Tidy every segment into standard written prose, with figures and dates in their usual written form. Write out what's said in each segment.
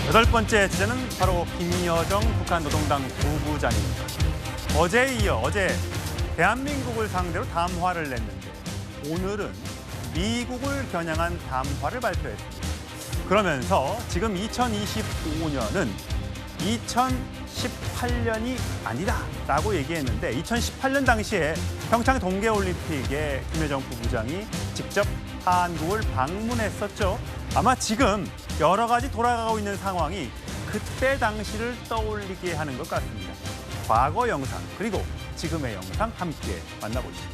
여덟 번째 주제는 바로 김여정 북한 노동당 부부장입니다. 어제에 이어 어제 대한민국을 상대로 담화를 냈는데 오늘은 미국을 겨냥한 담화를 발표했습니다. 그러면서 지금 2025년은 2018년이 아니다라고 얘기했는데 2018년 당시에 평창 동계올림픽에 김여정 부부장이 직접 한국을 방문했었죠. 아마 지금 여러 가지 돌아가고 있는 상황이 그때 당시를 떠올리게 하는 것 같습니다. 과거 영상 그리고 지금의 영상 함께 만나보시죠.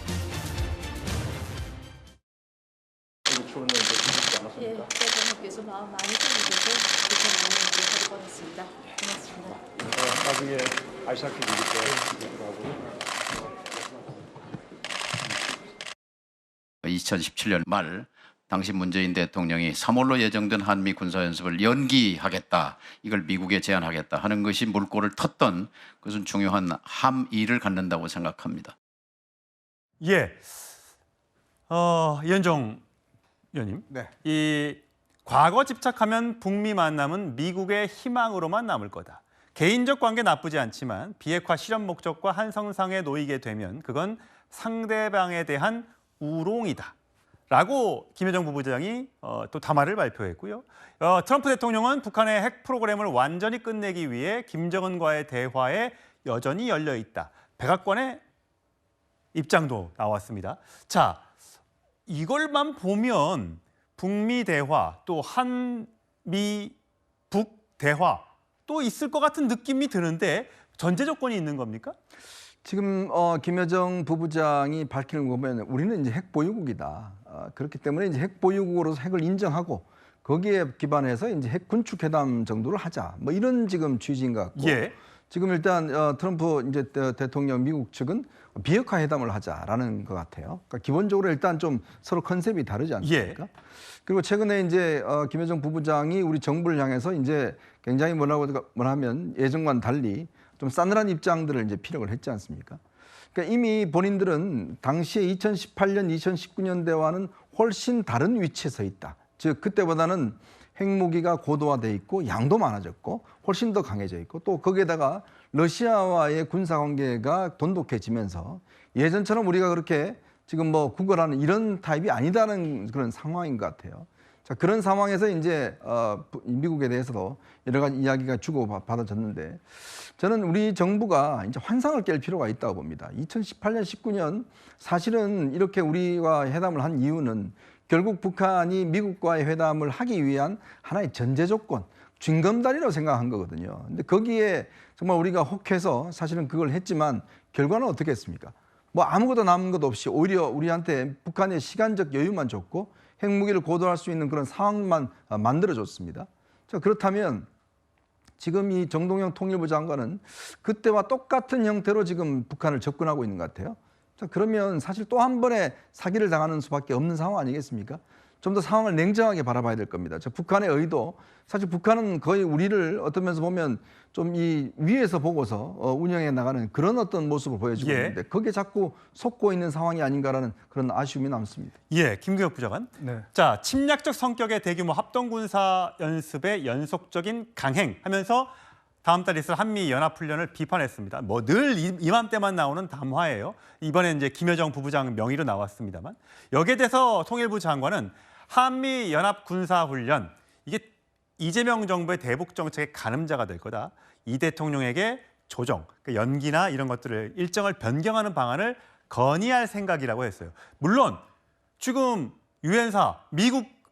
예, 대통령께서 마음 많이 챙기셔서 대통령께 받아보냈습니다. 고맙습니다. 나중에 아이스하키 얘기 때 하고. 2017년 말 당시 문재인 대통령이 3월로 예정된 한미 군사연습을 연기하겠다, 이걸 미국에 제안하겠다 하는 것이 물꼬를 텄던 그것은 중요한 함의를 갖는다고 생각합니다. 예, 이현정 의원님, 네. 이 과거 집착하면 북미 만남은 미국의 희망으로만 남을 거다. 개인적 관계 나쁘지 않지만 비핵화 실현 목적과 한성상에 놓이게 되면 그건 상대방에 대한 우롱이다. 라고 김여정 부부장이 또 담화를 발표했고요. 트럼프 대통령은 북한의 핵 프로그램을 완전히 끝내기 위해 김정은과의 대화에 여전히 열려 있다. 백악관의 입장도 나왔습니다. 자, 이걸만 보면 북미 대화 또 한미 북 대화 또 있을 것 같은 느낌이 드는데 전제 조건이 있는 겁니까? 지금 김여정 부부장이 밝히는 거 보면 우리는 이제 핵 보유국이다. 그렇기 때문에 이제 핵 보유국으로서 핵을 인정하고 거기에 기반해서 이제 핵 군축 회담 정도를 하자. 뭐 이런 지금 취지인 것 같고. 예. 지금 일단 트럼프 이제 대통령 미국 측은 비핵화 회담을 하자라는 것 같아요. 그러니까 기본적으로 일단 좀 서로 컨셉이 다르지 않습니까? 예. 그리고 최근에 이제 김여정 부부장이 우리 정부를 향해서 이제 굉장히 뭐냐면 예전과는 달리 좀 싸늘한 입장들을 이제 피력을 했지 않습니까? 그러니까 이미 본인들은 당시에 2018년, 2019년대와는 훨씬 다른 위치에 서 있다. 즉 그때보다는 핵무기가 고도화돼 있고 양도 많아졌고 훨씬 더 강해져 있고 또 거기에다가 러시아와의 군사 관계가 돈독해지면서 예전처럼 우리가 그렇게 지금 뭐 구걸하는 이런 타입이 아니다는 그런 상황인 것 같아요. 자, 그런 상황에서 이제 미국에 대해서도 여러 가지 이야기가 주고받아졌는데 저는 우리 정부가 이제 환상을 깰 필요가 있다고 봅니다. 2018년, 19년 사실은 이렇게 우리와 회담을 한 이유는 결국 북한이 미국과의 회담을 하기 위한 하나의 전제 조건, 징검다리라고 생각한 거거든요. 근데 거기에 정말 우리가 혹해서 사실은 그걸 했지만 결과는 어떻게 했습니까? 뭐 아무것도 남은 것 없이 오히려 우리한테 북한의 시간적 여유만 줬고 핵무기를 고도할 수 있는 그런 상황만 만들어줬습니다. 자, 그렇다면 지금 이 정동영 통일부 장관은 그때와 똑같은 형태로 지금 북한을 접근하고 있는 것 같아요. 자, 그러면 사실 또 한 번의 사기를 당하는 수밖에 없는 상황 아니겠습니까? 좀 더 상황을 냉정하게 바라봐야 될 겁니다. 저 북한의 의도, 사실 북한은 거의 우리를 어떤 면에서 보면 좀 이 위에서 보고서 운영해 나가는 그런 어떤 모습을 보여주고 있는데 거기에 자꾸 속고 있는 상황이 아닌가라는 그런 아쉬움이 남습니다. 예, 김규혁 부장관. 네. 자, 침략적 성격의 대규모 합동군사 연습의 연속적인 강행 하면서 다음 달 있을 한미 연합훈련을 비판했습니다. 뭐 늘 이맘때만 나오는 담화예요. 이번에 이제 김여정 부부장 명의로 나왔습니다만 여기에 대해서 통일부 장관은 한미 연합 군사훈련 이게 이재명 정부의 대북 정책의 가늠자가 될 거다. 이 대통령에게 조정, 그러니까 연기나 이런 것들을 일정을 변경하는 방안을 건의할 생각이라고 했어요. 물론 지금 유엔사,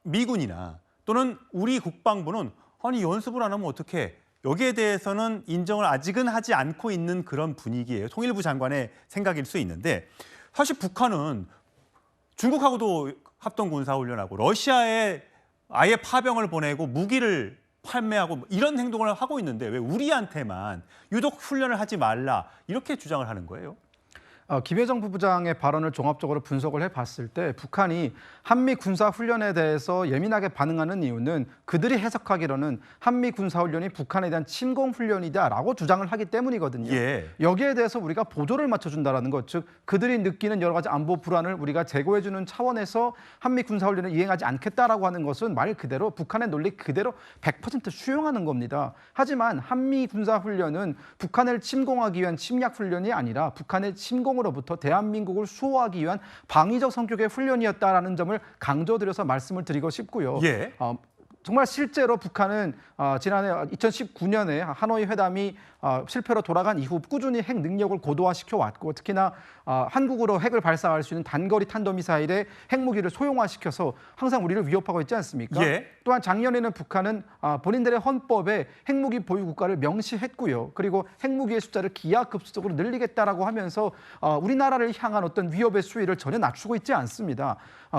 미군이나 또는 우리 국방부는 아니 연습을 안 하면 어떡해? 여기에 대해서는 인정을 아직은 하지 않고 있는 그런 분위기예요. 통일부 장관의 생각일 수 있는데 사실 북한은 중국하고도 합동군사훈련하고 러시아에 아예 파병을 보내고 무기를 판매하고 이런 행동을 하고 있는데 왜 우리한테만 유독 훈련을 하지 말라 이렇게 주장을 하는 거예요? 김여정 부부장의 발언을 종합적으로 분석을 해봤을 때 북한이 한미 군사훈련에 대해서 예민하게 반응하는 이유는 그들이 해석하기로는 한미 군사훈련이 북한에 대한 침공훈련이다라고 주장을 하기 때문이거든요. 예. 여기에 대해서 우리가 보조를 맞춰준다는 것, 즉 그들이 느끼는 여러 가지 안보 불안을 우리가 제거해주는 차원에서 한미 군사훈련을 이행하지 않겠다라고 하는 것은 말 그대로 북한의 논리 그대로 100% 수용하는 겁니다. 하지만 한미 군사훈련은 북한을 침공하기 위한 침략훈련이 아니라 북한의 침공으로부터 대한민국을 수호하기 위한 방위적 성격의 훈련이었다라는 점을 강조드려서 말씀을 드리고 싶고요. 예. 정말 실제로 북한은 지난해 2019년에 하노이 회담이 실패로 돌아간 이후 꾸준히 핵 능력을 고도화시켜 왔고 특히나 한국으로 핵을 발사할 수 있는 단거리 탄도미사일의 핵무기를 소형화시켜서 항상 우리를 위협하고 있지 않습니까? 예. 또한 작년에는 북한은 본인들의 헌법에 핵무기 보유 국가를 명시했고요. 그리고 핵무기의 숫자를 기하급수적으로 늘리겠다라고 하면서 우리나라를 향한 어떤 위협의 수위를 전혀 낮추고 있지 않습니다.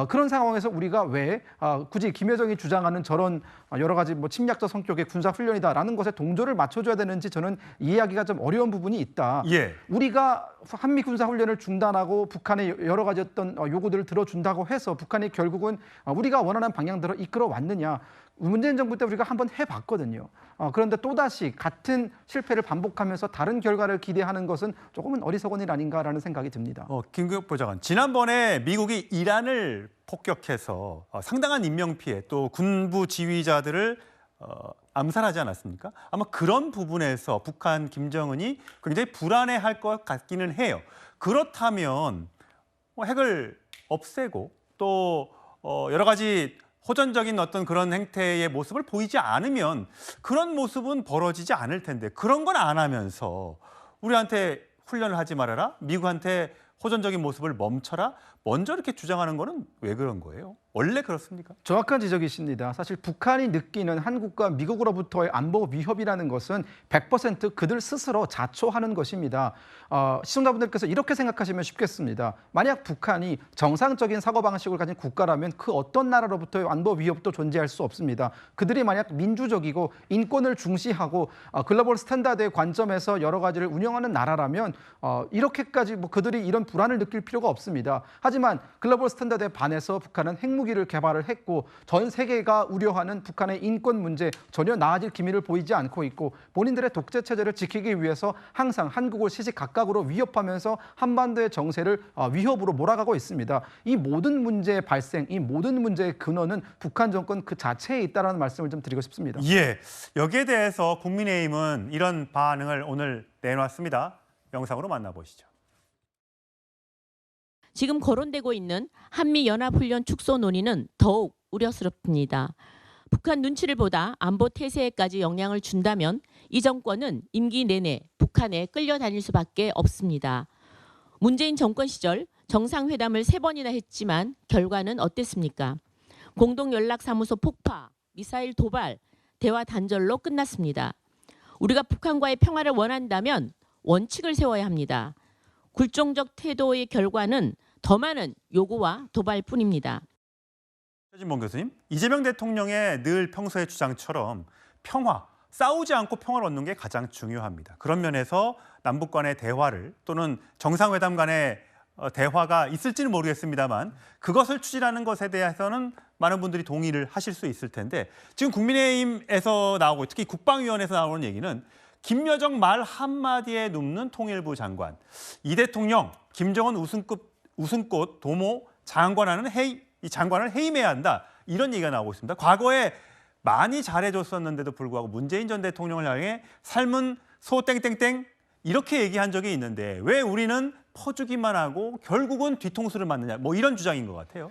그런 상황에서 우리가 왜 굳이 김여정이 주장하는 저런 여러 가지 뭐 침략적 성격의 군사훈련이다라는 것에 동조를 맞춰줘야 되는지 저는 이해하기가 좀 어려운 부분이 있다. 예. 우리가 한미 군사훈련을 중단하고 북한의 여러 가지 어떤 요구들을 들어준다고 해서 북한이 결국은 우리가 원하는 방향대로 이끌어 왔느냐. 문재인 정부 때 우리가 한번 해봤거든요. 그런데 또다시 같은 실패를 반복하면서 다른 결과를 기대하는 것은 조금은 어리석은 일 아닌가라는 생각이 듭니다. 김규혁 보좌관, 지난번에 미국이 이란을 폭격해서 상당한 인명피해 또 군부 지휘자들을 암살하지 않았습니까? 아마 그런 부분에서 북한 김정은이 굉장히 불안해할 것 같기는 해요. 그렇다면 핵을 없애고 또 여러 가지 호전적인 어떤 그런 행태의 모습을 보이지 않으면 그런 모습은 벌어지지 않을 텐데 그런 건 안 하면서 우리한테 훈련을 하지 말아라, 미국한테 호전적인 모습을 멈춰라, 먼저 이렇게 주장하는 거는 왜 그런 거예요? 원래 그렇습니까? 정확한 지적이십니다. 사실 북한이 느끼는 한국과 미국으로부터의 안보 위협이라는 것은 100% 그들 스스로 자초하는 것입니다. 시청자분들께서 이렇게 생각하시면 쉽겠습니다. 만약 북한이 정상적인 사고방식을 가진 국가라면 그 어떤 나라로부터의 안보 위협도 존재할 수 없습니다. 그들이 만약 민주적이고 인권을 중시하고 글로벌 스탠다드의 관점에서 여러 가지를 운영하는 나라라면 이렇게까지 그들이 이런 불안을 느낄 필요가 없습니다. 하지만 글로벌 스탠다드에 반해서 북한은 핵무기를 개발을 했고 전 세계가 우려하는 북한의 인권 문제 전혀 나아질 기미를 보이지 않고 있고 본인들의 독재 체제를 지키기 위해서 항상 한국을 시시각각으로 위협하면서 한반도의 정세를 위협으로 몰아가고 있습니다. 이 모든 문제의 발생, 이 모든 문제의 근원은 북한 정권 그 자체에 있다는 말씀을 좀 드리고 싶습니다. 예, 여기에 대해서 국민의힘은 이런 반응을 오늘 내놨습니다. 영상으로 만나보시죠. 지금 거론되고 있는 한미연합훈련 축소 논의는 더욱 우려스럽습니다. 북한 눈치를 보다 안보 태세에까지 영향을 준다면 이 정권은 임기 내내 북한에 끌려다닐 수밖에 없습니다. 문재인 정권 시절 정상회담을 3번이나 했지만 결과는 어땠습니까? 공동연락사무소 폭파, 미사일 도발, 대화 단절로 끝났습니다. 우리가 북한과의 평화를 원한다면 원칙을 세워야 합니다. 굴종적 태도의 결과는 더 많은 요구와 도발뿐입니다. 최진봉 교수님, 이재명 대통령의 늘 평소의 주장처럼 평화, 싸우지 않고 평화를 얻는 게 가장 중요합니다. 그런 면에서 남북 간의 대화를 또는 정상회담 간의 대화가 있을지는 모르겠습니다만 그것을 추진하는 것에 대해서는 많은 분들이 동의를 하실 수 있을 텐데 지금 국민의힘에서 나오고 특히 국방위원회에서 나오는 얘기는 김여정 말 한마디에 눕는 통일부 장관, 이 대통령 김정은 우승꽃 도모 장관을 해임해야 한다 이런 얘기가 나오고 있습니다. 과거에 많이 잘해줬었는데도 불구하고 문재인 전 대통령을 향해 삶은 소 땡땡땡 이렇게 얘기한 적이 있는데 왜 우리는 퍼주기만 하고 결국은 뒤통수를 맞느냐 뭐 이런 주장인 것 같아요.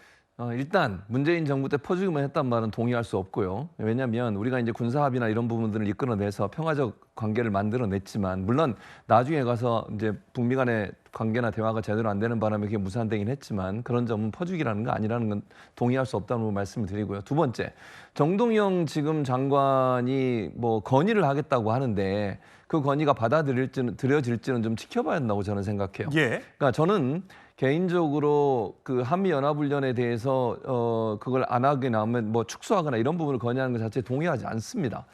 일단 문재인 정부 때 퍼주기만 했단 말은 동의할 수 없고요. 왜냐하면 우리가 이제 군사합의나 이런 부분들을 이끌어내서 평화적 관계를 만들어냈지만 물론 나중에 가서 이제 북미 간의 관계나 대화가 제대로 안 되는 바람에 그게 무산되긴 했지만 그런 점은 퍼주기라는 거 아니라는 건 동의할 수 없다는 말씀을 드리고요. 두 번째, 정동영 지금 장관이 뭐 건의를 하겠다고 하는데 그 건의가 받아들여질지는 좀 지켜봐야 한다고 저는 생각해요. 예. 그러니까 저는 개인적으로 그 한미연합훈련에 대해서 그걸 안 하게 나오면 뭐 축소하거나 이런 부분을 건의하는 것 자체에 동의하지 않습니다.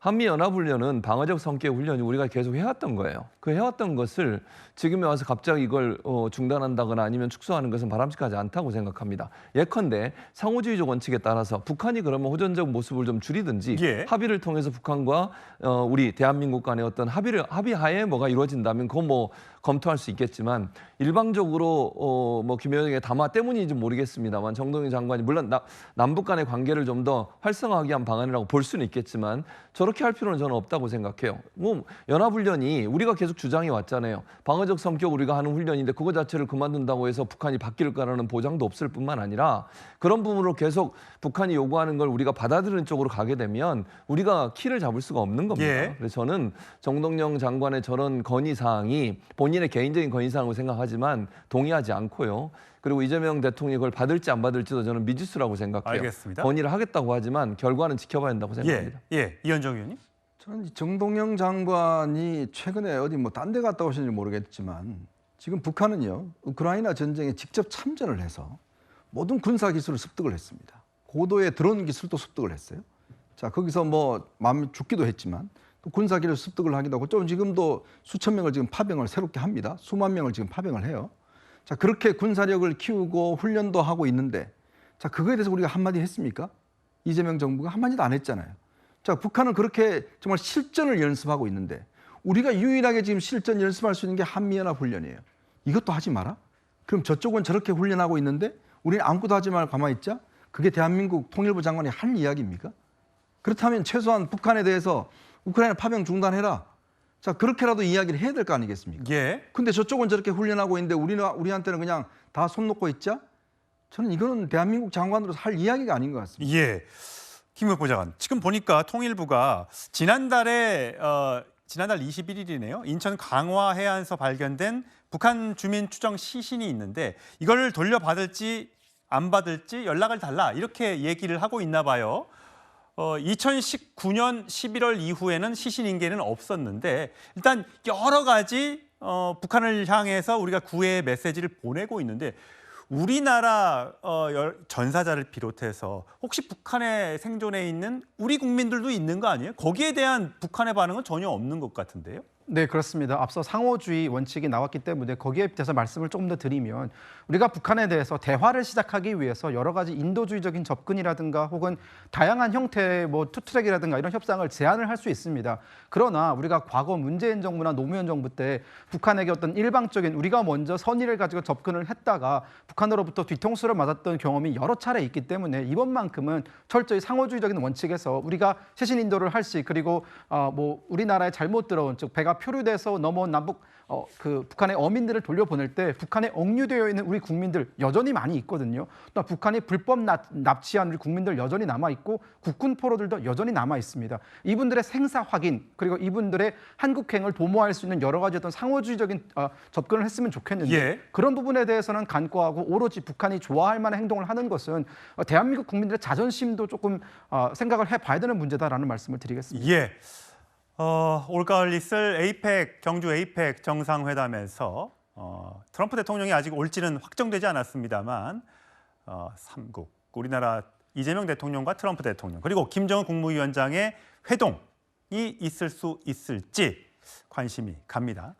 한미연합훈련은 방어적 성격의 훈련이 우리가 계속 해왔던 거예요. 그 해왔던 것을 지금에 와서 갑자기 이걸 중단한다거나 아니면 축소하는 것은 바람직하지 않다고 생각합니다. 예컨대 상호주의적 원칙에 따라서 북한이 그러면 호전적 모습을 좀 줄이든지 예. 합의를 통해서 북한과 우리 대한민국 간의 어떤 합의하에 뭐가 이루어진다면 그건 뭐 검토할 수 있겠지만 일방적으로 뭐 김여정의 담화 때문인지 모르겠습니다만 정동영 장관이 물론 남북 간의 관계를 좀 더 활성화하기 위한 방안이라고 볼 수는 있겠지만 저렇게 할 필요는 저는 없다고 생각해요. 뭐 연합훈련이 우리가 계속 주장해 왔잖아요. 방어적 성격 우리가 하는 훈련인데 그거 자체를 그만둔다고 해서 북한이 바뀔 거라는 보장도 없을 뿐만 아니라 그런 부분으로 계속 북한이 요구하는 걸 우리가 받아들이는 쪽으로 가게 되면 우리가 키를 잡을 수가 없는 겁니다. 예. 그래서 저는 정동영 장관의 저런 건의사항이 본인의 개인적인 건의사항으로 생각하지만 동의하지 않고요. 그리고 이재명 대통령이 그걸 받을지 안 받을지도 저는 미지수라고 생각해요. 알겠습니다. 건의를 하겠다고 하지만 결과는 지켜봐야 한다고 생각합니다. 이현정 의원님. 저는 이 정동영 장관이 최근에 어디 뭐 딴 데 갔다 오셨는지 모르겠지만 지금 북한은요 우크라이나 전쟁에 직접 참전을 해서 모든 군사 기술을 습득을 했습니다. 고도의 드론 기술도 습득을 했어요. 자 거기서 뭐 마음 죽기도 했지만 또 군사 기술 습득을 하기도 하고 좀 지금도 수천 명을 지금 파병을 새롭게 합니다. 수만 명을 지금 파병을 해요. 자 그렇게 군사력을 키우고 훈련도 하고 있는데 자 그거에 대해서 우리가 한마디 했습니까? 이재명 정부가 한마디도 안 했잖아요. 자 북한은 그렇게 정말 실전을 연습하고 있는데 우리가 유일하게 지금 실전 연습할 수 있는 게 한미연합훈련이에요. 이것도 하지 마라? 그럼 저쪽은 저렇게 훈련하고 있는데 우리는 아무것도 하지 말고 가만히 있자? 그게 대한민국 통일부 장관이 할 이야기입니까? 그렇다면 최소한 북한에 대해서 우크라이나 파병 중단해라. 자 그렇게라도 이야기를 해야 될 거 아니겠습니까? 예. 근데 저쪽은 저렇게 훈련하고 있는데 우리한테는 그냥 다 손 놓고 있자? 저는 이거는 대한민국 장관으로서 할 이야기가 아닌 것 같습니다. 예. 김의겸 보좌관. 지금 보니까 통일부가 지난달 21일이네요. 인천 강화 해안서 발견된 북한 주민 추정 시신이 있는데 이걸 돌려받을지 안 받을지 연락을 달라 이렇게 얘기를 하고 있나 봐요. 2019년 11월 이후에는 시신 인계는 없었는데 일단 여러 가지 북한을 향해서 우리가 구애의 메시지를 보내고 있는데 우리나라 전사자를 비롯해서 혹시 북한에 생존해 있는 우리 국민들도 있는 거 아니에요? 거기에 대한 북한의 반응은 전혀 없는 것 같은데요? 네, 그렇습니다. 앞서 상호주의 원칙이 나왔기 때문에 거기에 대해서 말씀을 조금 더 드리면 우리가 북한에 대해서 대화를 시작하기 위해서 여러 가지 인도주의적인 접근이라든가 혹은 다양한 형태의 뭐 투트랙이라든가 이런 협상을 제안을 할 수 있습니다. 그러나 우리가 과거 문재인 정부나 노무현 정부 때 북한에게 어떤 일방적인 우리가 먼저 선의를 가지고 접근을 했다가 북한으로부터 뒤통수를 맞았던 경험이 여러 차례 있기 때문에 이번만큼은 철저히 상호주의적인 원칙에서 우리가 최신 인도를 할 시 그리고 뭐 우리나라에 잘못 들어온 즉 배가 표류돼서 넘어온 북한의 어민들을 돌려보낼 때 북한에 억류되어 있는 우리 국민들 여전히 많이 있거든요. 또 북한이 불법 납치한 우리 국민들 여전히 남아 있고 국군 포로들도 여전히 남아 있습니다. 이분들의 생사 확인 그리고 이분들의 한국행을 도모할 수 있는 여러 가지 어떤 상호주의적인 접근을 했으면 좋겠는데 예. 그런 부분에 대해서는 간과하고 오로지 북한이 좋아할 만한 행동을 하는 것은 대한민국 국민들의 자존심도 조금 생각을 해봐야 되는 문제다라는 말씀을 드리겠습니다. 예. 올가을 있을 경주 에이펙 정상회담에서 트럼프 대통령이 아직 올지는 확정되지 않았습니다만 3국 우리나라 이재명 대통령과 트럼프 대통령 그리고 김정은 국무위원장의 회동이 있을 수 있을지 관심이 갑니다.